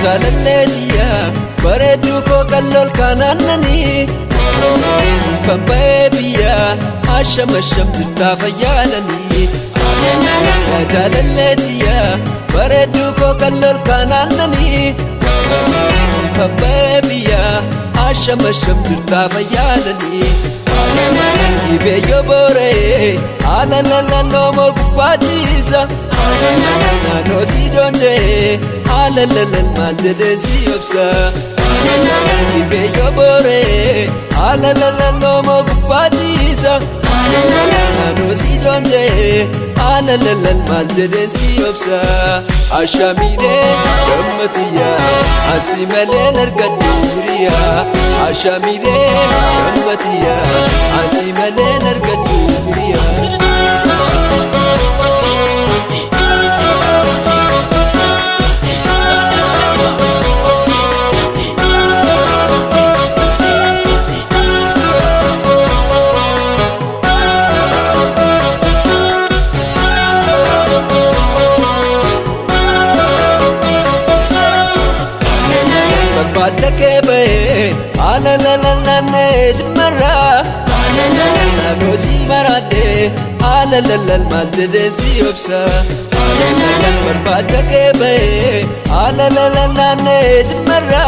jaalalleetiya bareedduu koo qallool kaanaannanii fanba'ee biyya asham jirtaa fayyaalanii jaalalleetiya bareedduu koo qallool kaanaannanii fanba'ee biyya asham jirtaa fayyaalanii Ibeyo bore alala no mo kupachiisa no si jonde alala manjede si obsa Ibeyo bore alala no mo kupachiisa no si jonde alala manjede si obsa Ashamire gammatiya asimale nargaduriya Ashamire gammatiya asimale nargaduriya Bachake be alala nejmara no si marade alala maljede si obsa Bachake be alala nejmara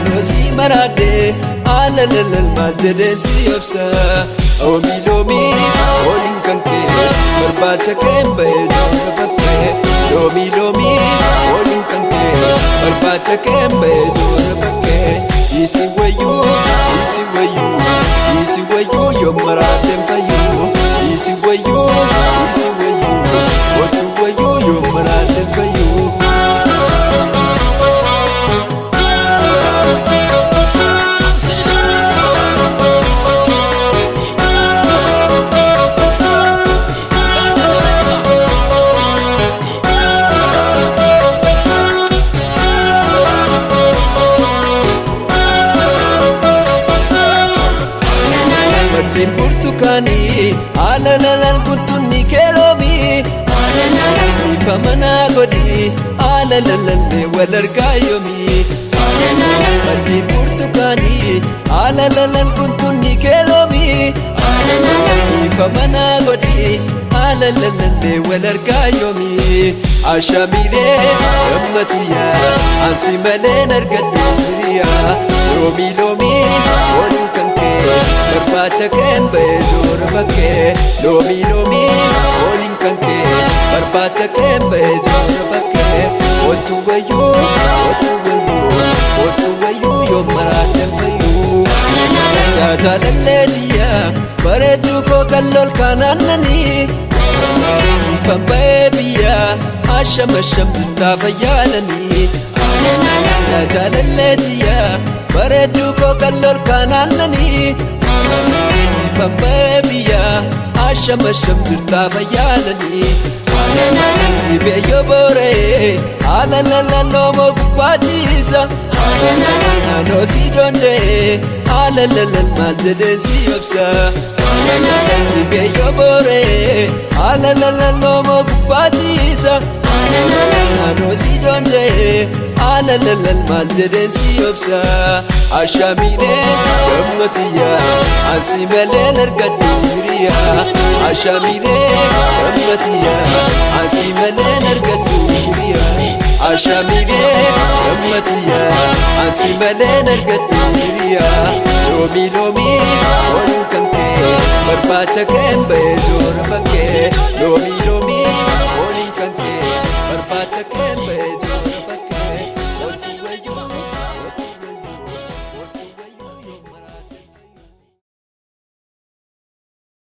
no si marade alala maljede si obsa Omi lomi olin kanke bachake be jonafakke Lomi lomi olin kanke Bachake be jonafakke Isi wayu yo maratem fayu Isi wayu Watu wayu yo maratem fayu Burtukani alalalan kutunni kelomi ifamana godi alalalan me walargayomi Bandi burtukani alalalan kutunni kelomi ifamana godi alalalan me walargayomi Ashamire gammatiya ansimale nargaduriya Lomi lomi olin kanke Bachake be jonafakke Lomi lomi olin kanke Bachake be jonafakke Watu wayu yo maratem fayu jaalalleetiya bareedduu koo qallool kaanaannanii fanba'ee biyya asham jirtaa fayyaalanii jaalalleetiya bareedduu koo qallool kaanaannanii fanba'ee biyya asham jirtaa fayyaalanii Ibeyo bore alala no mo kupachiisa no si jonde alala maljede si obsa Ibeyo bore alala no mo kupachiisa no si jonde alala maljede si obsa Ashamire gammatiya asimale nargaduriya Ashamire gammatiya asimale nargaduriya Ashamire gammatiya asimale nargaduriya Lomi lomi olin kanke Bachake be jonafakke Lomi lomi olin kanke Bachake be